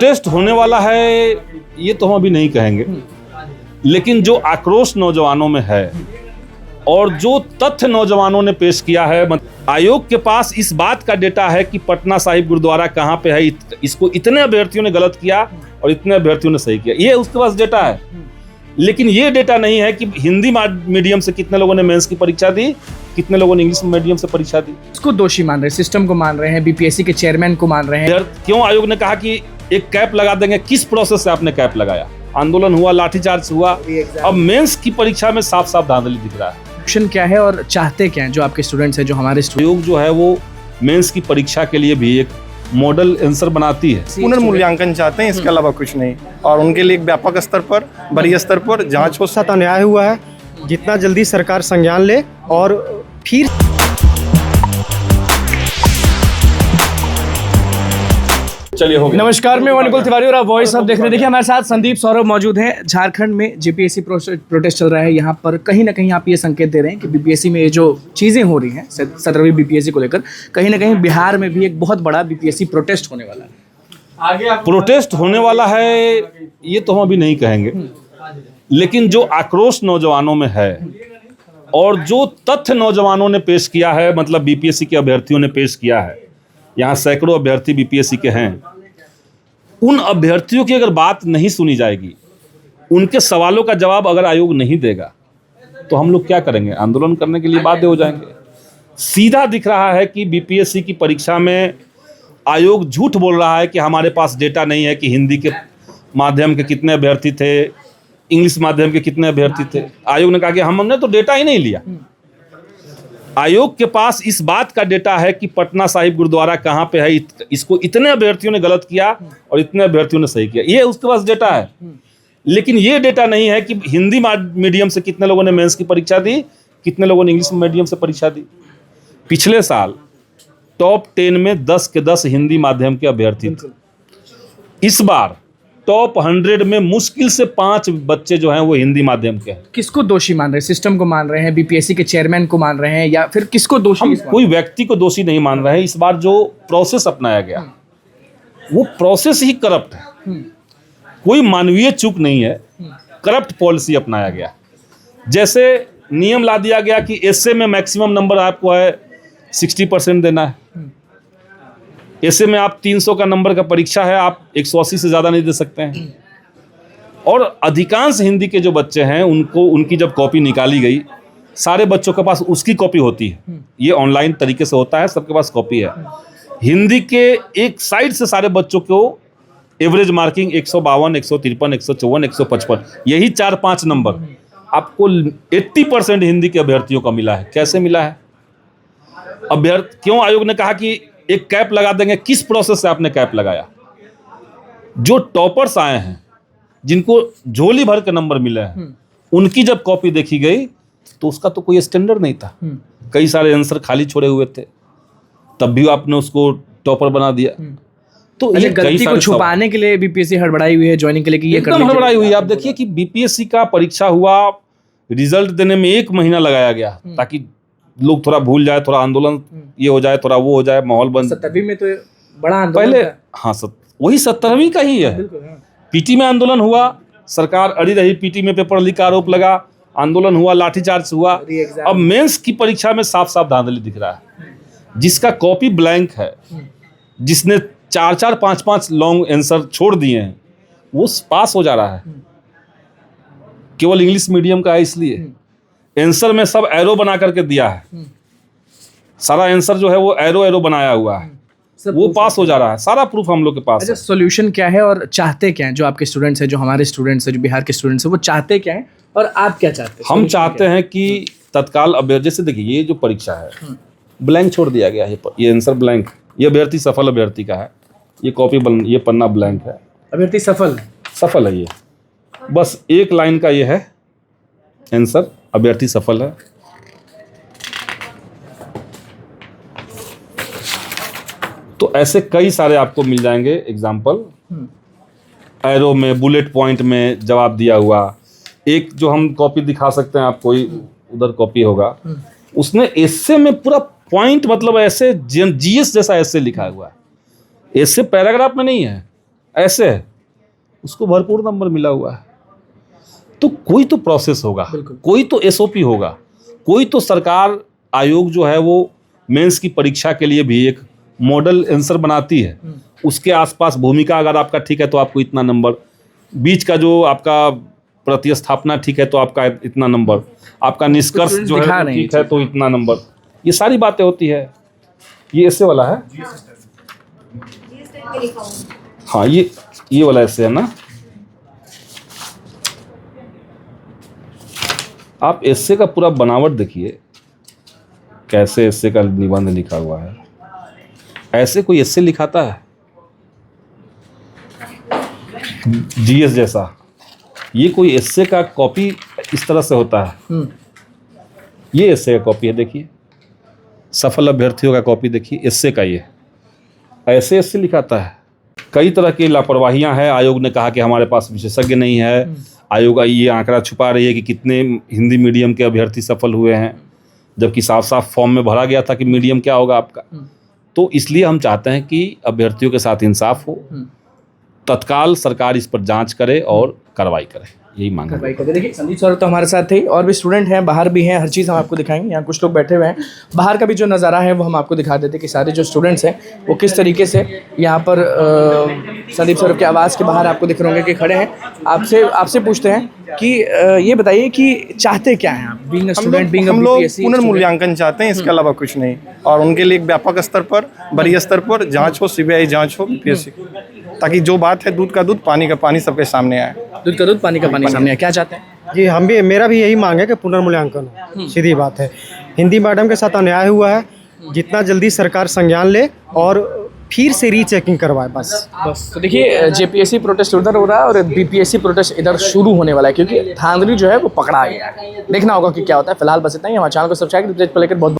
Protest होने वाला है ये तो हम अभी नहीं कहेंगे, लेकिन जो आक्रोश नौजवानों में है और जो तथ्य नौजवानों ने पेश किया है, आयोग के पास इस बात का डेटा है कि पटना साहिब गुरुद्वारा कहाँ पे है, इसको इतने अभ्यर्थियों ने गलत किया और इतने अभ्यर्थियों ने सही किया, ये उसके पास डेटा है। लेकिन ये डेटा नहीं है कि हिंदी मीडियम से कितने लोगों ने मेंस की परीक्षा दी, कितने लोगों ने इंग्लिश मीडियम से परीक्षा दी। इसको दोषी मान रहे हैं, सिस्टम को मान रहे हैं, बीपीएससी के चेयरमैन को मान रहे हैं। क्यों आयोग ने कहा कि एक कैप लगा देंगे? किस प्रोसेस से आपने कैप लगाया? आंदोलन हुआ, लाठीचार्ज हुआ, अब मेंस की परीक्षा में साफ साफ धांधली दिख रहा है। ऑप्शन क्या है और चाहते क्या हैं जो आपके स्टूडेंट्स हैं, जो हमारे आयोग जो है वो मेंस की परीक्षा के लिए भी एक मॉडल आंसर बनाती है। पुनर्मूल्यांकन चाहते हैं, इसके अलावा कुछ नहीं। और उनके लिए एक व्यापक स्तर पर, बड़ी स्तर पर जांच हो। साथ अन्याय हुआ है, जितना जल्दी सरकार संज्ञान ले और फिर चलिए हो गया। नमस्कार, मैं अनुकुल तिवारी और आप वॉइस ऑफ देख रहे हैं। देखिए हमारे साथ संदीप सौरभ मौजूद हैं। झारखंड में जेपीएससी प्रोटेस्ट चल रहा है। यहाँ पर कहीं ना कहीं आप ये संकेत दे रहे हैं कि बीपीएससी में ये जो चीज़ें हो रही हैं 17वीं बीपीएससी को लेकर, कहीं ना कहीं बिहार में भी एक बहुत बड़ा बीपीएससी प्रोटेस्ट होने वाला है। आगे प्रोटेस्ट होने वाला है ये तो हम अभी नहीं कहेंगे, लेकिन जो आक्रोश नौजवानों में है और जो तथ्य नौजवानों ने पेश किया है, मतलब बीपीएससी के अभ्यर्थियों ने पेश किया है, यहाँ सैकड़ों अभ्यर्थी बीपीएससी के हैं, उन अभ्यर्थियों की अगर बात नहीं सुनी जाएगी, उनके सवालों का जवाब अगर आयोग नहीं देगा, तो हम लोग क्या करेंगे? आंदोलन करने के लिए बाध्य हो जाएंगे। सीधा दिख रहा है कि बीपीएससी की परीक्षा में आयोग झूठ बोल रहा है कि हमारे पास डेटा नहीं है कि हिंदी के माध्यम के कितने अभ्यर्थी थे, इंग्लिश माध्यम के कितने अभ्यर्थी थे। आयोग ने कहा कि हमने तो डेटा ही नहीं लिया। आयोग के पास इस बात का डेटा है कि पटना साहिब गुरुद्वारा कहाँ पे है, इसको इतने अभ्यर्थियों ने गलत किया और इतने अभ्यर्थियों ने सही किया, ये उसके पास डेटा है। लेकिन ये डेटा नहीं है कि हिंदी मीडियम से कितने लोगों ने मेंस की परीक्षा दी, कितने लोगों ने इंग्लिश मीडियम से परीक्षा दी। पिछले साल टॉप 10 में 10 के 10 हिंदी माध्यम के अभ्यर्थी थे। इस बार टॉप 100 में मुश्किल से 5 बच्चे जो हैं वो हिंदी माध्यम के हैं। किसको दोषी मान रहे हैं? सिस्टम को मान रहे हैं, बीपीएससी के चेयरमैन को मान रहे हैं, या फिर किसको दोषी? हम कोई व्यक्ति को दोषी नहीं मान रहे हैं। इस बार जो प्रोसेस अपनाया गया वो प्रोसेस ही करप्ट है, कोई मानवीय चूक नहीं है, करप्ट पॉलिसी अपनाया गया। जैसे नियम ला दिया गया कि एसए में मैक्सिमम नंबर आपको है 60% देना है। ऐसे में आप 300 का नंबर का परीक्षा है, आप 180 से ज़्यादा नहीं दे सकते हैं। और अधिकांश हिंदी के जो बच्चे हैं उनकी जब कॉपी निकाली गई, सारे बच्चों के पास उसकी कॉपी होती है। ये ऑनलाइन तरीके से होता है, सबके पास कॉपी है। हिंदी के एक साइड से सारे बच्चों को एवरेज मार्किंग 152, 153, 154, 155, यही 4-5 नंबर आपको 80% हिंदी के अभ्यर्थियों का मिला है। कैसे मिला है? क्यों आयोग ने कहा कि एक कैप लगा देंगे? किस प्रोसेस से आपने कैप लगाया? जो टॉपर्स आए हैं, जिनको झोली भर के नंबर मिले हैं, उनकी जब कॉपी देखी गई तो उसका तो कोई स्टैंडर्ड नहीं था। कई सारे आंसर खाली छोड़े हुए थे, तब भी आपने उसको टॉपर बना दिया। तो ये गलती को छुपाने के लिए बीपीएससी हड़बड़ाई हुई है ज्वाइनिंग के लिए कि ये एकदम हड़बड़ाई हुई है। आप देखिए कि बीपीएससी का परीक्षा हुआ, रिजल्ट देने में 1 महीना लगाया गया ताकि लोग थोड़ा भूल जाए, थोड़ा आंदोलन ये हो जाए, थोड़ा वो हो जाए, माहौल बन। 17वीं में तो बड़ा आंदोलन पहले हाँ वही 17वीं का ही है। पीटी में आंदोलन हुआ, सरकार अड़ी रही, पीटी में पेपर लीक का आरोप लगा, आंदोलन हुआ, लाठीचार्ज हुआ। अब मेंस की परीक्षा में साफ साफ धांधली दिख रहा है। जिसका कॉपी ब्लैंक है, जिसने 4-4, 5-5 लॉन्ग आंसर छोड़ दिए हैं, वो पास हो जा रहा है। केवल इंग्लिश मीडियम का है, इसलिए आंसर में सब एरो बना करके दिया है। सारा आंसर जो है वो एरो बनाया हुआ है, वो पास हो जा रहा है। सारा प्रूफ हम लोग के पास है। सॉल्यूशन क्या है और चाहते क्या हैं जो आपके स्टूडेंट्स हैं, जो हमारे स्टूडेंट्स हैं, जो बिहार के स्टूडेंट्स हैं, वो चाहते क्या हैं और आप क्या चाहते हैं? हम चाहते हैं कि तत्काल अभ्यर्थी, जैसे देखिए ये जो परीक्षा है ब्लैंक छोड़ दिया गया है, ये आंसर ब्लैंक, ये अभ्यर्थी सफल अभ्यर्थी का है, ये कॉपी ये पन्ना ब्लैंक है, अभ्यर्थी सफल है। ये बस 1 लाइन का ये है आंसर, अभ्यर्थी सफल है। तो ऐसे कई सारे आपको मिल जाएंगे एग्जाम्पल, एरो में, बुलेट पॉइंट में जवाब दिया हुआ। एक जो हम कॉपी दिखा सकते हैं आपको, उधर कॉपी होगा, उसने एस्से में पूरा पॉइंट, मतलब ऐसे जीएस जैसा ऐसे लिखा हुआ है। ऐसे पैराग्राफ में नहीं है, ऐसे है, उसको भरपूर नंबर मिला हुआ है। तो कोई तो प्रोसेस होगा, कोई तो एसओपी होगा, कोई तो सरकार आयोग जो है वो मेंस की परीक्षा के लिए भी एक मॉडल आंसर बनाती है। उसके आसपास भूमिका अगर आपका ठीक है तो आपको इतना नंबर, बीच का जो आपका प्रतिस्थापना ठीक है तो आपका इतना नंबर, आपका निष्कर्ष जो है वो ठीक है तो इतना नंबर, ये सारी बातें होती है। ये ऐसे वाला है, हाँ ये वाला ऐसे है ना। आप एस्से का पूरा बनावट देखिए, कैसे एस्से का निबंध लिखा हुआ है। ऐसे कोई एस्से लिखाता है जीएस जैसा? ये कोई एस्से का कॉपी इस तरह से होता है? ये एस्से का कॉपी है, देखिए सफल अभ्यर्थियों का कॉपी देखिए, एस्से का ये ऐसे एस्से लिखाता है। कई तरह की लापरवाहियां हैं। आयोग ने कहा कि हमारे पास विशेषज्ञ नहीं है। आयोग ये आंकड़ा छुपा रही है कि कितने हिंदी मीडियम के अभ्यर्थी सफल हुए हैं, जबकि साफ साफ फॉर्म में भरा गया था कि मीडियम क्या होगा आपका। तो इसलिए हम चाहते हैं कि अभ्यर्थियों के साथ इंसाफ हो, तत्काल सरकार इस पर जांच करे और कार्रवाई करे, यही मांग है। देखिए संदीप सर तो हमारे साथ थे और भी स्टूडेंट हैं, बाहर भी हैं, हर चीज़ हम आपको दिखाएंगे। यहाँ कुछ लोग बैठे हुए हैं, बाहर का भी जो नज़ारा है वो हम आपको दिखा देते कि सारे जो स्टूडेंट्स हैं वो किस तरीके से यहाँ पर संदीप सर के आवास के बाहर आपको दिख रहे होंगे कि खड़े हैं। आपसे पूछते हैं कि ये बताइए कि चाहते क्या हैं आप, बीइंग स्टूडेंट, बीइंग हम लोग पुनर्मूल्यांकन चाहते हैं, इसके अलावा कुछ नहीं। और उनके लिए एक व्यापक स्तर पर, वरीय स्तर पर जांच हो, सीबीआई जांच हो, बीपीएससी, ताकि जो बात है दूध का दूध पानी का पानी सबके सामने आए। दूध का दूध पानी का पानी सामने आए, क्या चाहते हैं? जी हम भी, मेरा भी यही मांग है कि पुनर्मूल्यांकन हो। सीधी बात है, हिंदी मैडम के साथ अन्याय हुआ है, जितना जल्दी सरकार संज्ञान ले और फिर से रीचेकिंग करवाए बस। तो देखिए जेपीएससी प्रोटेस्ट उधर हो रहा है और बीपीएससी प्रोटेस्ट इधर शुरू होने वाला है, क्योंकि धांधली जो है वो पकड़ा गया है। देखना होगा कि क्या होता है। फिलहाल बस इतना ही। हमारे चैनल को सब्सक्राइब लेकर बहुत